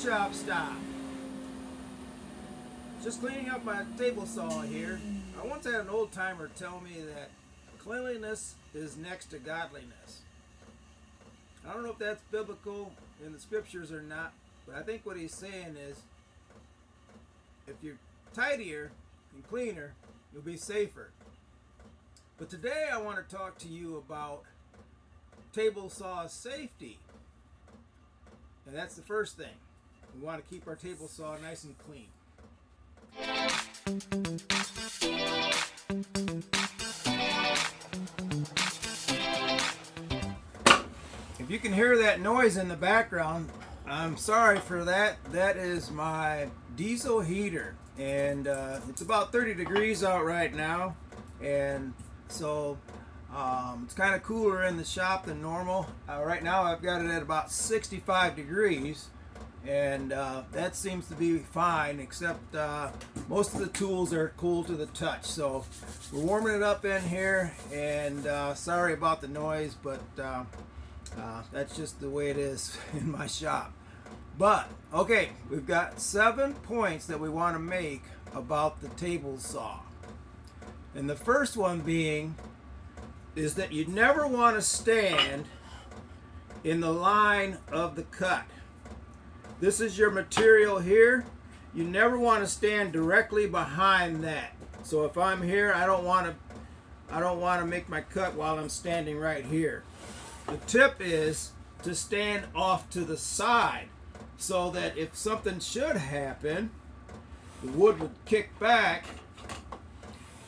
woodshop stop. Just cleaning up my table saw here. I once had an old timer tell me that cleanliness is next to godliness. I don't know if that's biblical in the scriptures or not, but I think what he's saying is if you're tidier and cleaner, you'll be safer. But today I want to talk to you about table saw safety. And that's the first thing. We want to keep our table saw nice and clean. If you can hear that noise in the background, I'm sorry for that. That is my diesel heater, and it's about 30 degrees out right now, and so it's kind of cooler in the shop than normal. Right now I've got it at about 65 degrees, and that seems to be fine, except most of the tools are cool to the touch. So we're warming it up in here, and sorry about the noise, but that's just the way it is in my shop. But okay, we've got 7 points that we want to make about the table saw, and the first one being is that you never want to stand in the line of the cut. This is your material here. You never want to stand directly behind that. So if I'm here, I don't want to make my cut while I'm standing right here. The tip is to stand off to the side so that if something should happen, the wood would kick back.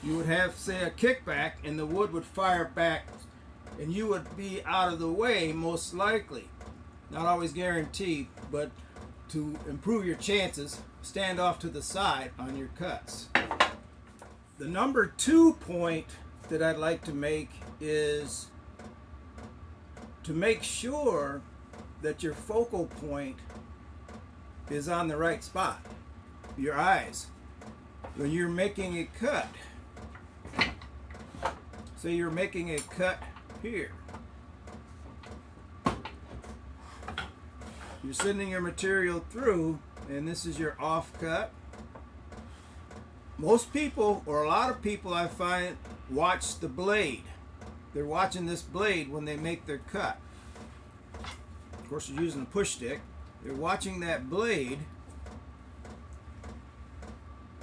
You would have, say, a kickback, and the wood would fire back, and you would be out of the way, most likely. Not always guaranteed, but to improve your chances, stand off to the side on your cuts. The number 2 point that I'd like to make is to make sure that your focal point is on the right spot, your eyes. When you're making a cut, so you're making a cut here. You're sending your material through, and this is your off cut. Most people, or a lot of people I find, watch the blade. They're watching this blade when they make their cut. Of course, they're using a push stick. They're watching that blade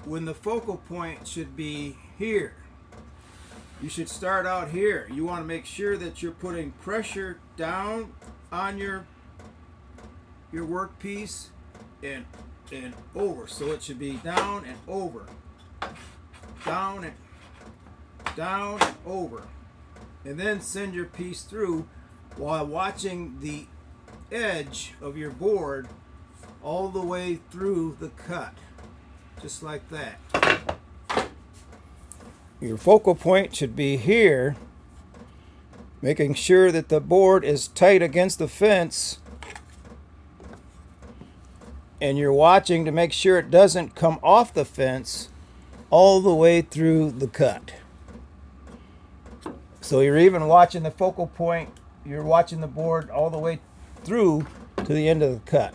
when the focal point should be here. You should start out here. You want to make sure that you're putting pressure down on your workpiece and over. So it should be down and over, down and over, and then send your piece through while watching the edge of your board all the way through the cut, just like that. Your focal point should be here, making sure that the board is tight against the fence, and you're watching to make sure it doesn't come off the fence all the way through the cut. So you're even watching the focal point, you're watching the board all the way through to the end of the cut.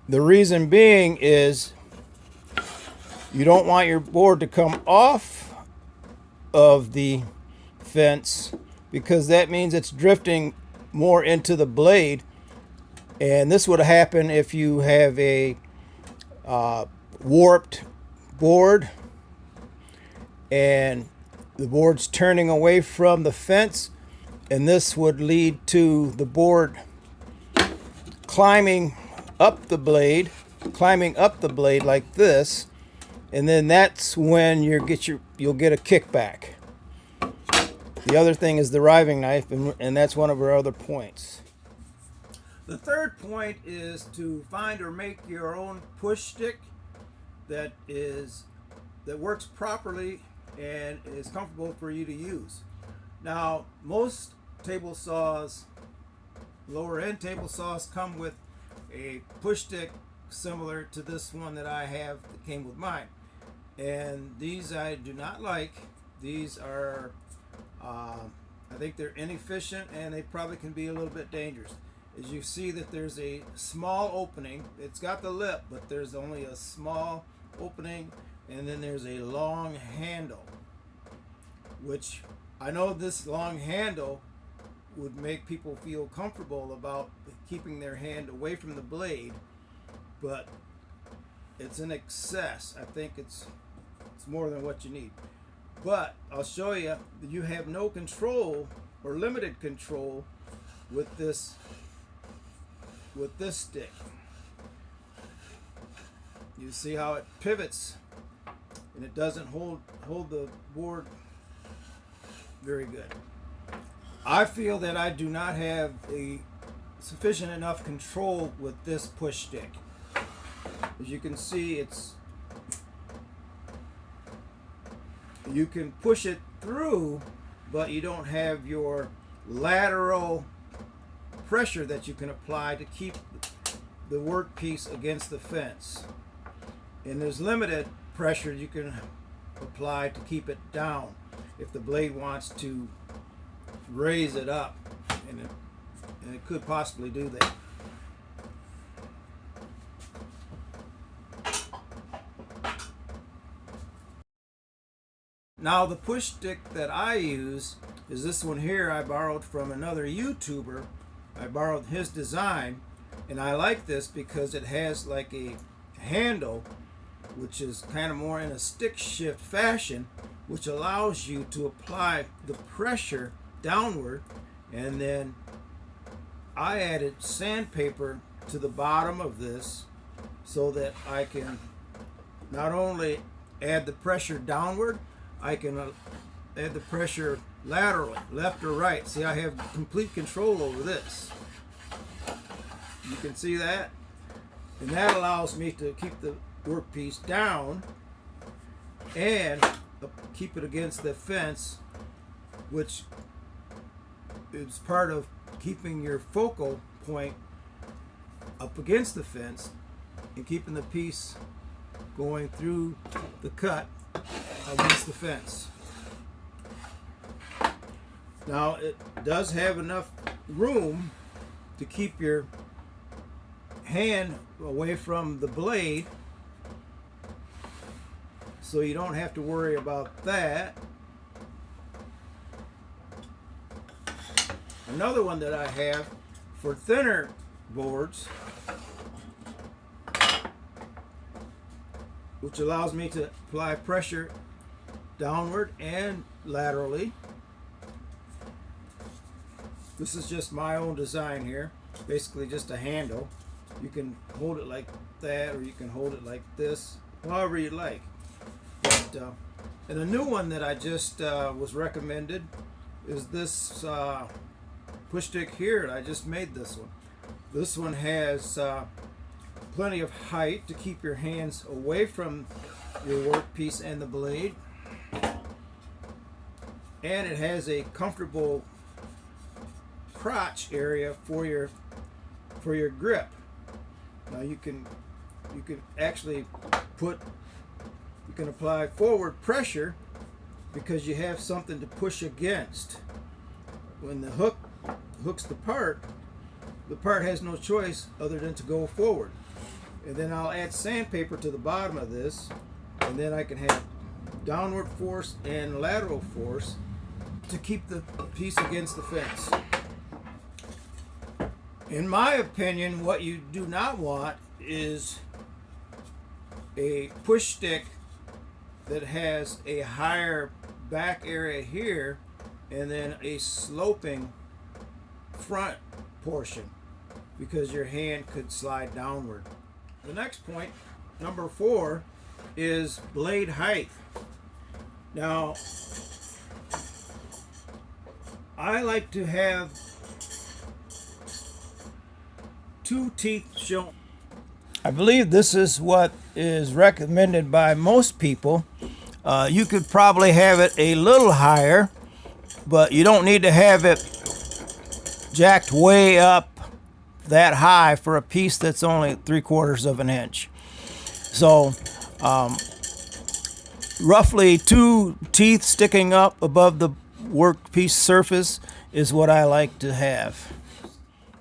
The reason being is you don't want your board to come off of the fence, because that means it's drifting more into the blade, and this would happen if you have a warped board and the board's turning away from the fence, and this would lead to the board climbing up the blade like this, and then that's when you'll get a kickback. The other thing is the riving knife, and that's one of our other points. The third point is to find or make your own push stick that works properly and is comfortable for you to use. Now, most table saws, lower end table saws, come with a push stick similar to this one that I have that came with mine. And these I do not like. These are I think they're inefficient, and they probably can be a little bit dangerous. As you see that there's a small opening. It's got the lip, but there's only a small opening, and then there's a long handle, which I know this long handle would make people feel comfortable about keeping their hand away from the blade, but it's an excess. I think it's more than what you need. But I'll show you that you have no control or limited control with this stick. You see how it pivots, and it doesn't hold the board very good. I feel that I do not have a sufficient enough control with this push stick. As you can see, you can push it through, but you don't have your lateral pressure that you can apply to keep the workpiece against the fence. And there's limited pressure you can apply to keep it down if the blade wants to raise it up, and it could possibly do that. Now the push stick that I use is this one here. I borrowed from another YouTuber. I borrowed his design, and I like this because it has like a handle which is kind of more in a stick shift fashion, which allows you to apply the pressure downward. And then I added sandpaper to the bottom of this so that I can not only add the pressure downward, I can add the pressure laterally, left or right. See, I have complete control over this. You can see that? And that allows me to keep the workpiece down and keep it against the fence, which is part of keeping your focal point up against the fence and keeping the piece going through the cut against the fence. Now it does have enough room to keep your hand away from the blade, so you don't have to worry about that. Another one that I have for thinner boards, which allows me to apply pressure downward and laterally. This is just my own design here. Basically just a handle. You can hold it like that, or you can hold it like this, however you like. But, and a new one that I just was recommended is this push stick here. I just made this one. This one has plenty of height to keep your hands away from your workpiece and the blade, and it has a comfortable crotch area for your grip. Now you can actually you can apply forward pressure because you have something to push against. When the hook hooks the part has no choice other than to go forward. And then I'll add sandpaper to the bottom of this, and then I can have downward force and lateral force to keep the piece against the fence. In my opinion, what you do not want is a push stick that has a higher back area here and then a sloping front portion, because your hand could slide downward. The next point, number 4, is blade height. Now, I like to have 2 teeth shown. I believe this is what is recommended by most people. You could probably have it a little higher, but you don't need to have it jacked way up that high for a piece that's only 3/4 of an inch. So roughly 2 teeth sticking up above the workpiece surface is what I like to have.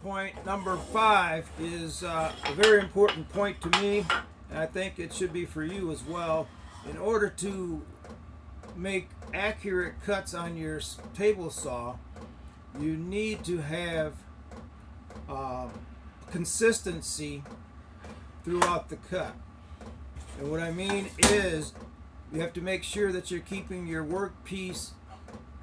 Point number 5 is a very important point to me, and I think it should be for you as well. In order to make accurate cuts on your table saw, you need to have consistency throughout the cut. And what I mean is, you have to make sure that you're keeping your workpiece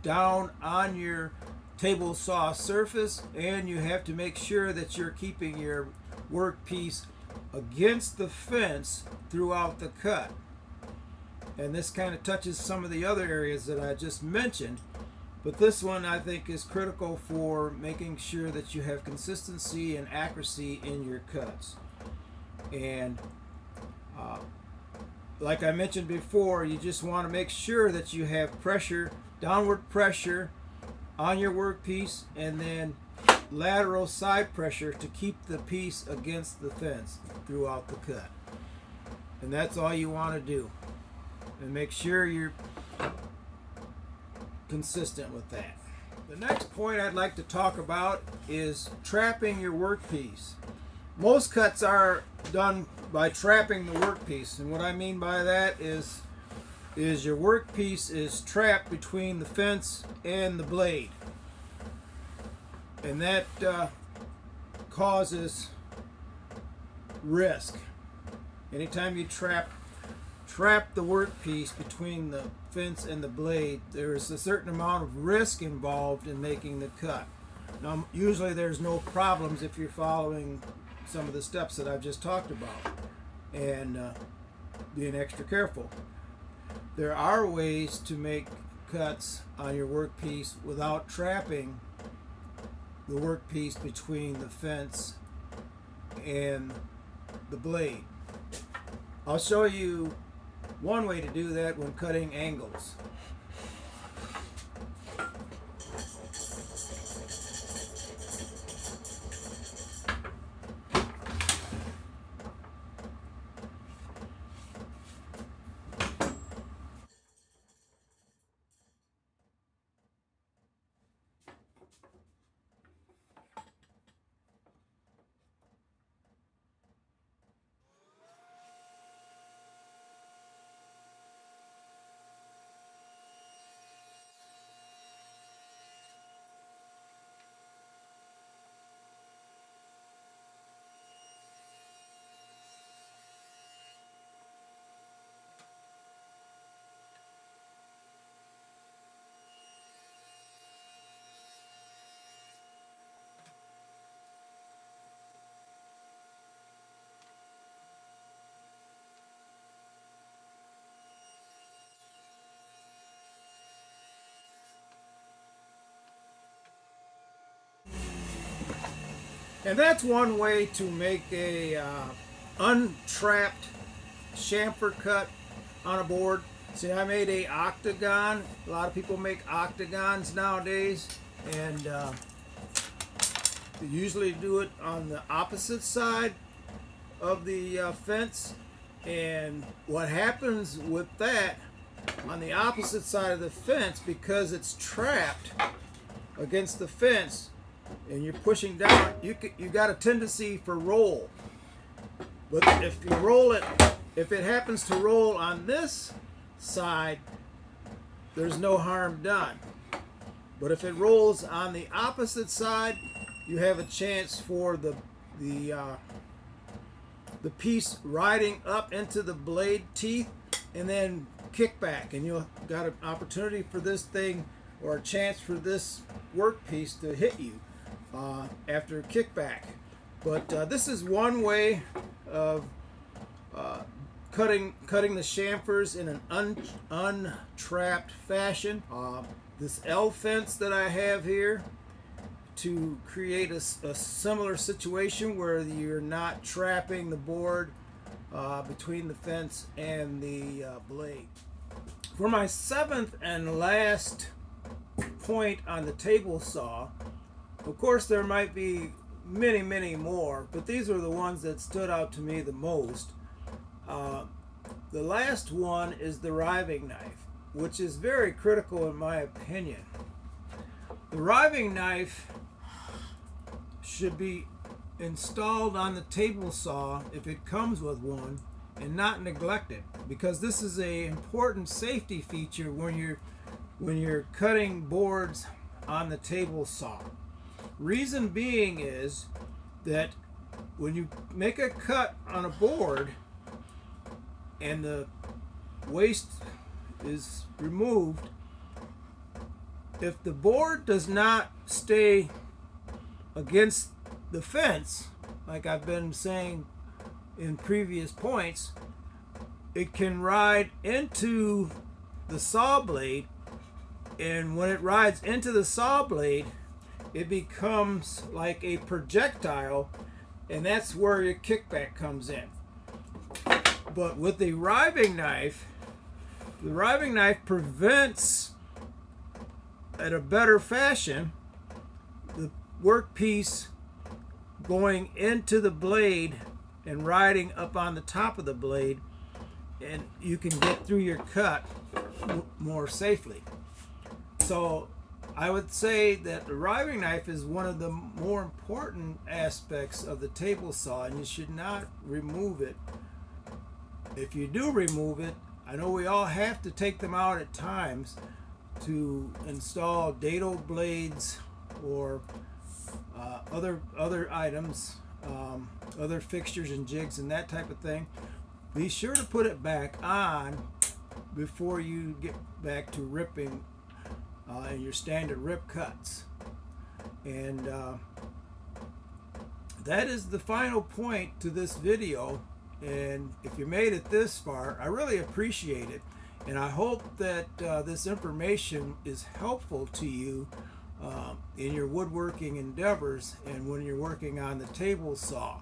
down on your table saw surface, and you have to make sure that you're keeping your workpiece against the fence throughout the cut. And this kind of touches some of the other areas that I just mentioned, but this one I think is critical for making sure that you have consistency and accuracy in your cuts. And like I mentioned before, you just want to make sure that you have pressure, downward pressure on your workpiece, and then lateral side pressure to keep the piece against the fence throughout the cut. And that's all you want to do. And make sure you're consistent with that. The next point I'd like to talk about is trapping your workpiece. Most cuts are done by trapping the workpiece, and what I mean by that is your workpiece is trapped between the fence and the blade, and that causes risk. Anytime you trap the workpiece between the fence and the blade, there is a certain amount of risk involved in making the cut. Now, usually there's no problems if you're following some of the steps that I've just talked about and being extra careful. There are ways to make cuts on your workpiece without trapping the workpiece between the fence and the blade. I'll show you one way to do that when cutting angles. And that's one way to make a untrapped chamfer cut on a board. See, I made a octagon. A lot of people make octagons nowadays, and they usually do it on the opposite side of the fence. And what happens with that on the opposite side of the fence, because it's trapped against the fence and you're pushing down, you got a tendency for roll. But if you roll it, if it happens to roll on this side, there's no harm done. But if it rolls on the opposite side, you have a chance for the piece riding up into the blade teeth and then kickback, and you've got an opportunity for this thing, or a chance for this workpiece to hit you after kickback. But this is one way of cutting the chamfers in an untrapped fashion. This L fence that I have here, to create a similar situation where you're not trapping the board between the fence and the blade. For my seventh and last point on the table saw, of course there might be many more, but these are the ones that stood out to me the most. The last one is the riving knife, which is very critical in my opinion. The riving knife should be installed on the table saw if it comes with one, and not neglected, because this is a important safety feature when you're cutting boards on the table saw. Reason being is that when you make a cut on a board and the waste is removed, if the board does not stay against the fence, like I've been saying in previous points, it can ride into the saw blade, and when it rides into the saw blade, it becomes like a projectile, and that's where your kickback comes in. But with the riving knife prevents, at a better fashion, the workpiece going into the blade and riding up on the top of the blade, and you can get through your cut more safely. So I would say that the riving knife is one of the more important aspects of the table saw, and you should not remove it. If you do remove it, I know we all have to take them out at times to install dado blades or other items, other fixtures and jigs and that type of thing. Be sure to put it back on before you get back to ripping your standard rip cuts. And that is the final point to this video. And if you made it this far, I really appreciate it, and I hope that this information is helpful to you in your woodworking endeavors and when you're working on the table saw.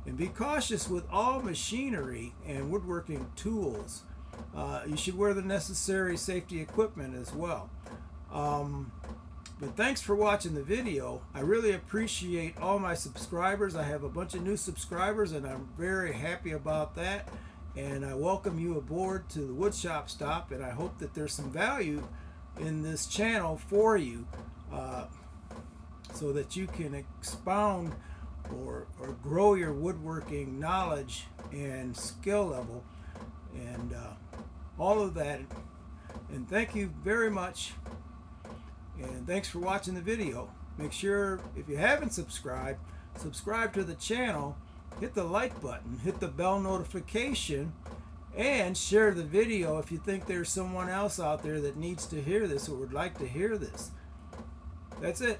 And be cautious with all machinery and woodworking tools. You should wear the necessary safety equipment as well. But thanks for watching the video. I really appreciate all my subscribers. I have a bunch of new subscribers, and I'm very happy about that. And I welcome you aboard to the WoodShop stop, and I hope that there's some value in this channel for you, so that you can expound or grow your woodworking knowledge and skill level and all of that. And thank you very much. And thanks for watching the video. Make sure, if you haven't subscribed, subscribe to the channel, hit the like button, hit the bell notification, and share the video if you think there's someone else out there that needs to hear this or would like to hear this. That's it.